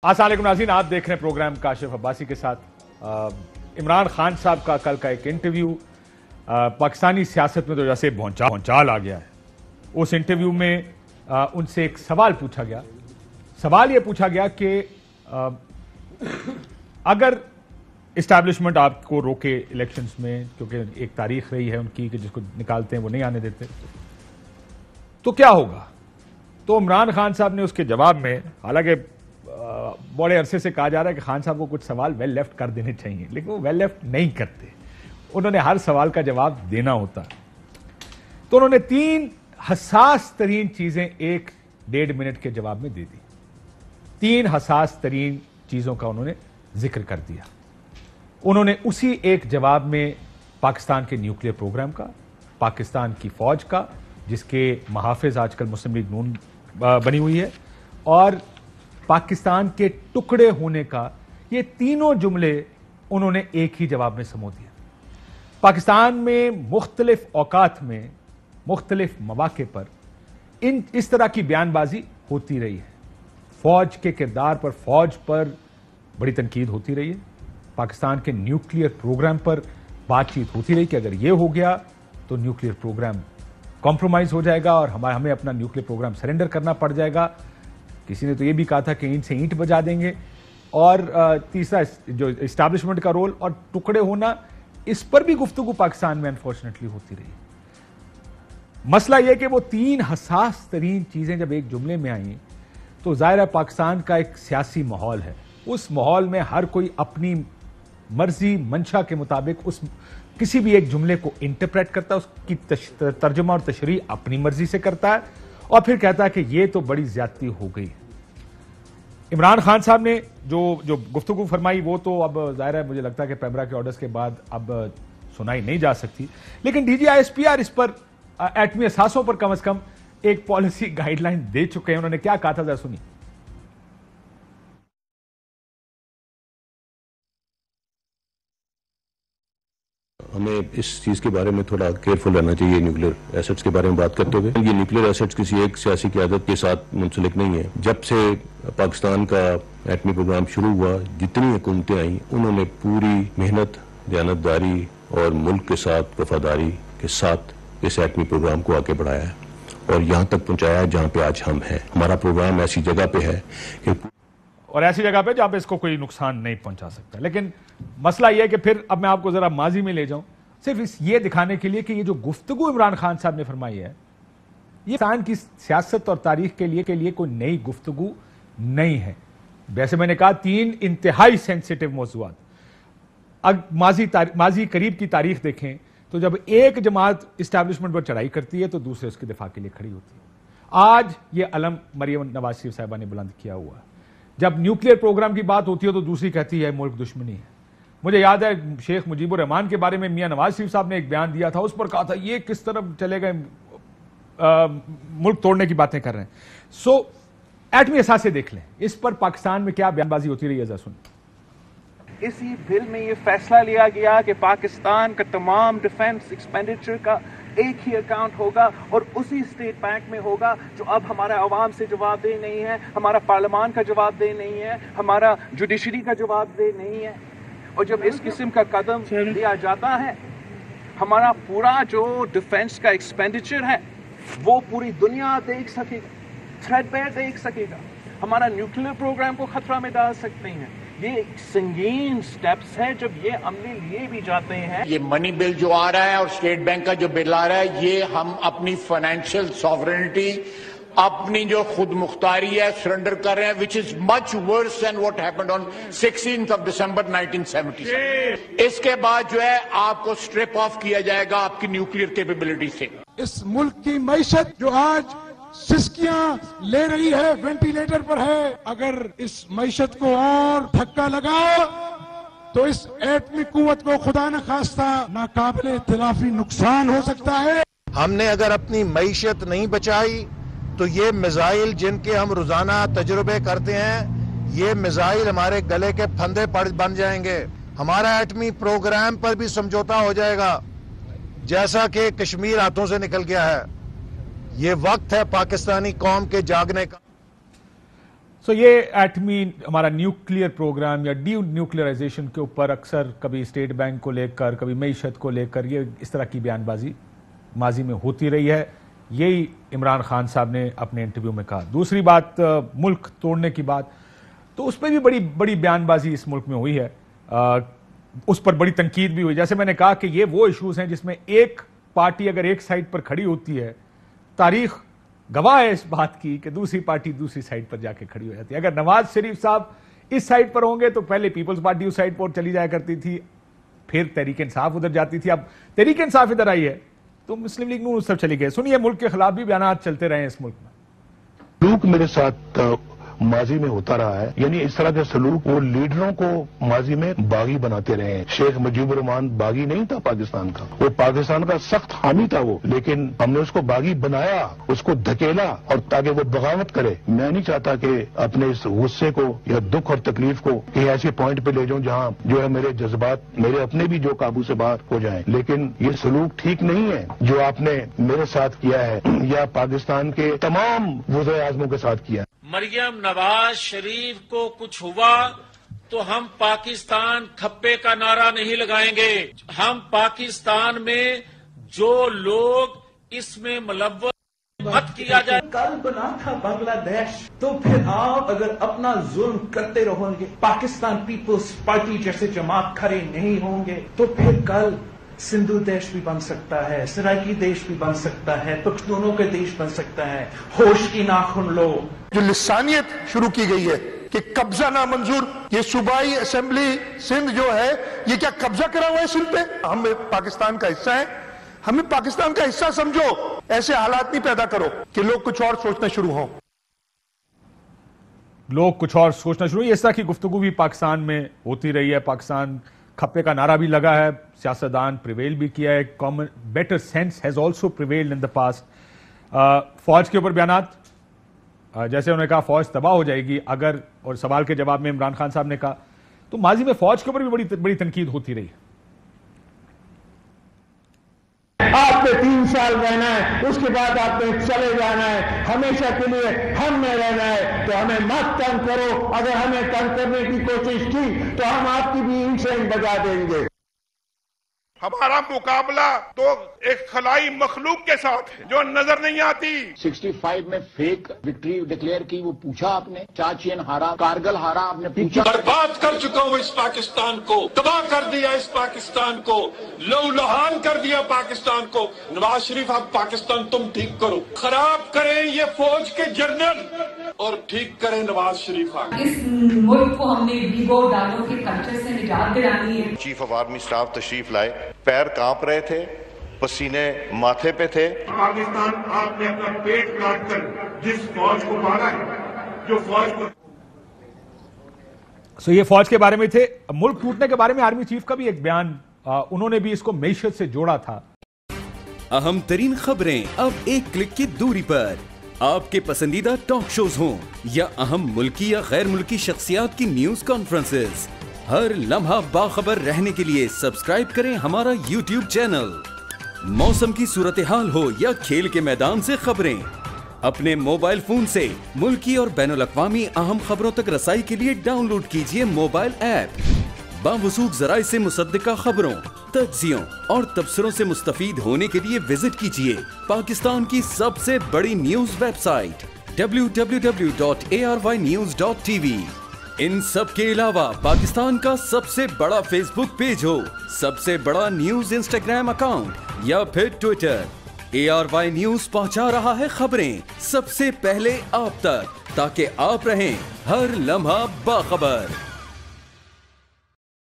السلام علیکم ناظرین، آپ دیکھ رہے ہیں پروگرام کاشف عباسی کے ساتھ۔ عمران خان صاحب کا کل کا ایک انٹرویو پاکستانی سیاست میں تو جیسے بھونچال آ گیا ہے۔ اس انٹرویو میں ان سے ایک سوال پوچھا گیا۔ سوال یہ پوچھا گیا کہ اگر اسٹیبلشمنٹ آپ کو روکے الیکشنز میں، کیونکہ ایک تاریخ رہی ہے ان کی کہ جس کو نکالتے ہیں وہ نہیں آنے دیتے، تو کیا ہوگا؟ تو عمران خان صاحب نے اس کے جواب میں، حالانکہ بڑے عرصے سے کہا جا رہا ہے کہ خان صاحب کو کچھ سوال ویل لیفٹ کر دینے چاہیے، لیکن وہ ویل لیفٹ نہیں کرتے، انہوں نے ہر سوال کا جواب دینا ہوتا۔ تو انہوں نے 3 حساس ترین چیزیں 1.5 منٹ کے جواب میں دے دی۔ 3 حساس ترین چیزوں کا انہوں نے ذکر کر دیا۔ انہوں نے اسی ایک جواب میں پاکستان کے نیوکلیر پروگرام کا، پاکستان کی فوج کا جس کے محافظ آج کل مسلم لیگ نون بنی ہوئی ہے، اور پاکستان کے ٹکڑے ہونے کا، یہ تینوں جملے انہوں نے ایک ہی جواب میں سمو دیا۔ پاکستان میں مختلف اوقات میں مختلف مواقع پر اس طرح کی بیان بازی ہوتی رہی ہے۔ فوج کے کردار پر، فوج پر بڑی تنقید ہوتی رہی ہے، پاکستان کے نیوکلیر پروگرام پر بات چیت ہوتی رہی کہ اگر یہ ہو گیا تو نیوکلیر پروگرام کمپرومائز ہو جائے گا اور ہمیں اپنا نیوکلیر پروگرام سرنڈر کرنا پڑ جائے گا۔ کسی نے تو یہ بھی کہا تھا کہ اینٹ سے اینٹ بجا دیں گے۔ اور تیسرا جو اسٹیبلشمنٹ کا رول اور ٹکڑے ہونا، اس پر بھی گفتگو پاکستان میں انفارچونیٹلی ہوتی رہی۔ مسئلہ یہ کہ وہ 3 حساس ترین چیزیں جب ایک جملے میں آئیں تو ظاہر ہے پاکستان کا ایک سیاسی ماحول ہے، اس ماحول میں ہر کوئی اپنی مرضی منشا کے مطابق کسی بھی ایک جملے کو انٹرپریٹ کرتا ہے، اس کی ترجمہ اور تشریح اپنی مرضی سے کرتا ہے اور پھر کہتا ہے کہ یہ تو بڑی زیادتی ہو گئی۔ عمران خان صاحب نے جو گفتگو فرمائی وہ تو اب ظاہر ہے مجھے لگتا ہے کہ پیمرا کے آرڈرز کے بعد اب سنائی نہیں جا سکتی، لیکن D G I S P R اس پر ایٹمی اثاثوں پر کم از کم ایک پالیسی گائیڈ لائن دے چکے ہیں۔ انہوں نے کیا کہا تھا، ذرا سنیے۔ ہمیں اس چیز کے بارے میں تھوڑا کیئرفل رہنا چاہیے نیوکلیر ایسٹس کے بارے میں بات کرتے ہوئے۔ یہ نیوکلیر ایسٹس کسی ایک سیاسی قیادت کے ساتھ منسلک نہیں ہے۔ جب سے پاکستان کا ایٹمی پروگرام شروع ہوا، جتنی حکومتیں آئیں انہوں نے پوری محنت، دیانتداری اور ملک کے ساتھ وفاداری کے ساتھ اس ایٹمی پروگرام کو آگے بڑھایا ہے اور یہاں تک پہنچایا ہے جہاں پہ آج ہم ہیں۔ ہمارا پروگرام ایسی جگہ پہ ہے کہ اور ایسی جگہ پہ جہاں پہ اس کو کوئی نقصان نہیں پہنچا سکتا۔ لیکن مسئلہ یہ ہے کہ پھر اب میں آپ کو ذرا ماضی میں لے جاؤں، صرف یہ دکھانے کے لیے کہ یہ جو گفتگو عمران خان صاحب نے فرمائی ہے یہ پاکستان کی سیاست اور تاریخ کے لیے کوئی نئی گفتگو نہیں ہے۔ ویسے میں نے کہا 3 انتہائی سینسیٹیو موضوعات۔ ماضی قریب کی تاریخ دیکھیں تو جب ایک جماعت اسٹیبلشمنٹ پر چڑھائی کرتی ہے تو دوسرے اس کے دفاع کے لیے کھڑی ہوتی ہے۔ آج یہ علم مریم نواز شریف صاحبہ نے بلند کیا ہوا ہے۔ جب نیوکلیر پروگرام کی بات ہوتی ہے تو دوسری کہتی ہے ملک دشمنی ہے۔ مجھے یاد ہے شیخ مجیب الرحمان کے بارے میں میاں نواز شریف صاحب نے ایک بیان دیا تھا، اس پر کہا تھا یہ کس طرح چلے گئے، ملک توڑنے کی باتیں کر رہے ہیں۔ سو ایٹمی اثاثے دیکھ لیں، اس پر پاکستان میں کیا بیان بازی ہوتی رہی ہے، ذرا سنیں۔ اسی بل میں یہ فیصلہ لیا گیا کہ پاکستان کا تمام ڈیفنس ایکسپینڈیچر کا ایک ہی اکاؤنٹ ہوگا اور اسی اسٹیٹ بینک میں ہوگا، جو اب ہمارا عوام سے جواب دہ نہیں ہے، ہمارا پارلیمان کا جواب دہ نہیں ہے، ہمارا جوڈیشری کا جواب دہ نہیں ہے۔ اور جب اس قسم کا قدم لیا جاتا ہے، ہمارا پورا جو ڈیفنس کا ایکسپینڈیچر ہے وہ پوری دنیا دیکھ سکے گا، تھریڈ بیئر دیکھ سکے گا، ہمارا نیوکلیر پروگرام کو خطرہ میں ڈال سکتے ہیں۔ یہ سنگین سٹیپس ہیں جب یہ عملی لیے بھی جاتے ہیں۔ یہ منی بل جو آ رہا ہے اور اسٹیٹ بینک کا جو بل آ رہا ہے، یہ ہم اپنی فائنینشیل سوورنٹی، اپنی جو خود مختاری ہے سرنڈر کر رہے ہیں، which is much worse than what happened on 16th of December 1977۔ اس کے بعد جو ہے آپ کو سٹرپ آف کیا جائے گا آپ کی نیوکلیر کیپیبلٹی سے۔ اس ملک کی معیشت جو آج سسکیاں لے رہی ہے، وینٹیلیٹر پر ہے، اگر اس معیشت کو اور دھکا لگا تو اس ایٹمی قوت کو خدا نخواستہ ناقابل اطلافی نقصان ہو سکتا ہے۔ ہم نے اگر اپنی معیشت نہیں بچائی تو یہ میزائل جن کے ہم روزانہ تجربے کرتے ہیں، یہ میزائل ہمارے گلے کے پھندے بن جائیں گے۔ ہمارا ایٹمی پروگرام پر بھی سمجھوتا ہو جائے گا، جیسا کہ کشمیر ہاتھوں سے نکل گیا ہے۔ یہ وقت ہے پاکستانی قوم کے جاگنے کا۔ یہ ایٹمی ہمارا نیوکلیئر پروگرام یا ڈی نیوکلیئرائزیشن کے اوپر اکثر کبھی اسٹیٹ بینک کو لے کر کبھی معیشت کو لے کر یہ اس طرح کی بیان بازی ماضی میں ہوتی رہی ہے. یہی عمران خان صاحب نے اپنے انٹرویو میں کہا. دوسری بات ملک توڑنے کی بات, تو اس پہ بھی بڑی بیان بازی اس ملک میں ہوئی ہے, اس پر بڑی تنقید بھی ہوئی. جیسے میں نے کہا کہ یہ وہ ایشوز ہیں جس میں ایک پارٹی اگر ایک سائڈ پر کھڑی ہوتی ہے, تاریخ گواہ ہے اس بات کی کہ دوسری پارٹی دوسری سائڈ پر جا کے کھڑی ہو جاتی ہے. اگر نواز شریف صاحب اس سائڈ پر ہوں گے تو پہلے پیپلز پارٹی اس سائڈ پر چلی جایا کرتی تھی, پھر تحریک انصاف ادھر جاتی تھی, اب تحریک انصاف ادھر آئی ہے تو مسلم لیگ نون اس طرف چلی گئے. سنیے ملک کے خلاف بھی بیانات چلتے رہے ہیں اس ملک میں. سلوک میرے ساتھ ماضی میں ہوتا رہا ہے, یعنی اس طرح کا سلوک وہ لیڈروں کو ماضی میں باغی بناتے رہے ہیں. شیخ مجیب الرحمان باغی نہیں تھا پاکستان کا, وہ پاکستان کا سخت حامی تھا وہ, لیکن ہم نے اس کو باغی بنایا, اس کو دھکیلا اور تاکہ وہ بغاوت کرے. میں نہیں چاہتا کہ اپنے اس غصے کو یا دکھ اور تکلیف کو کہیں ایسے پوائنٹ پہ لے جاؤں جہاں جو ہے میرے جذبات میرے اپنے بھی جو قابو سے باہر ہو جائیں. لیکن یہ سلوک ٹھیک نہیں ہے جو آپ نے میرے ساتھ کیا ہے یا پاکستان کے تمام وزراء اعظموں کے ساتھ کیا ہے. مریم نواز شریف کو کچھ ہوا تو ہم پاکستان کھپے کا نعرہ نہیں لگائیں گے. ہم پاکستان میں جو لوگ اس میں ملوث مت کیا جائے. کل بنا تھا بنگلہ دیش, تو پھر آپ اگر اپنا ظلم کرتے رہو گے, پاکستان پیپلز پارٹی جیسے جماعت کھڑے نہیں ہوں گے, تو پھر کل سندھو دیش بھی بن سکتا ہے, سرائکی دیش بھی بن سکتا ہے, پختونوں کا دیش بن سکتا ہے. ہوش کی ناخن لو. جو لسانیت شروع کی گئی ہے کہ قبضہ نامنظور, یہ صوبائی اسمبلی سندھ جو ہے یہ کیا قبضہ کرا ہوا ہے سندھ پہ؟ ہم پاکستان کا حصہ ہیں, ہمیں پاکستان کا حصہ سمجھو. ایسے حالات نہیں پیدا کرو کہ لوگ کچھ اور سوچنا شروع ہوں. لوگ کچھ اور سوچنا شروع, اس طرح کی گفتگو بھی پاکستان میں ہوتی رہی ہے. پاکستان کھپے کا نعرہ بھی لگا ہے, سیاستدان پریویل بھی کیا ہے. Common better sense has also prevailed in the past. فوج کے اوپر بیانات, جیسے انہوں نے کہا فوج تباہ ہو جائے گی اگر, اور سوال کے جواب میں عمران خان صاحب نے کہا, تو ماضی میں فوج کے اوپر بھی بڑی تنقید ہوتی رہی. آپ نے 3 سال رہنا ہے, اس کے بعد آپ نے چلے جانا ہے, ہمیشہ کے لیے ہم میں رہنا ہے, تو ہمیں مت تنگ کرو. اگر ہمیں تنگ کرنے کی کوشش کی تو ہم آپ کی بھی انشین بجا دیں گے. ہمارا مقابلہ تو ایک خلائی مخلوق کے ساتھ ہے جو نظر نہیں آتی. 65 میں فیک وکٹری ڈکلیئر کی, وہ پوچھا آپ نے. چاچین ہارا, کارگل ہارا, آپ نے پوچھا. برباد کر چکا ہوں اس پاکستان کو, تباہ کر دیا اس پاکستان کو, لہولہان کر دیا پاکستان کو. نواز شریف آپ پاکستان تم ٹھیک کرو, خراب کریں یہ فوج کے جنرل اور ٹھیک کریں نواز شریف. اس ملک کو ہم نے بیگو ڈالوں کے کلچر سے نجات دلانی ہے. چیف آف آرمی اسٹاف تشریف لائے, پیر کانپ رہے تھے, پسینے ماتھے پہ تھے. پاکستان آپ نے اپنا پیٹ کاٹ کر جس فوج کو مارا ہے, جو فوج کو یہ فوج کے بارے میں تھے. ملک ٹوٹنے کے بارے میں آرمی چیف کا بھی ایک بیان, انہوں نے بھی اس کو معیشت سے جوڑا تھا. اہم ترین خبریں اب ایک کلک کی دوری پر. آپ کے پسندیدہ ٹاک شوز ہوں یا اہم ملکی یا غیر ملکی شخصیات کی نیوز کانفرنسز, ہر لمحہ باخبر رہنے کے لیے سبسکرائب کریں ہمارا یوٹیوب چینل. موسم کی صورتحال ہو یا کھیل کے میدان سے خبریں, اپنے موبائل فون سے ملکی اور بین الاقوامی اہم خبروں تک رسائی کے لیے ڈاؤن لوڈ کیجیے موبائل ایپ. باوثوق ذرائع سے مصدقہ خبروں, تجزیوں اور تبصروں سے مستفید ہونے کے لیے وزٹ کیجیے پاکستان کی سب سے بڑی نیوز ویب سائٹ www.arYnews.tv. ان سب کے علاوہ پاکستان کا سب سے بڑا فیس بک پیج ہو, سب سے بڑا نیوز انسٹاگرام اکاؤنٹ یا پھر ٹویٹر, ARY نیوز پہنچا رہا ہے خبریں سب سے پہلے آپ تک, تاکہ آپ رہیں ہر لمحہ باخبر.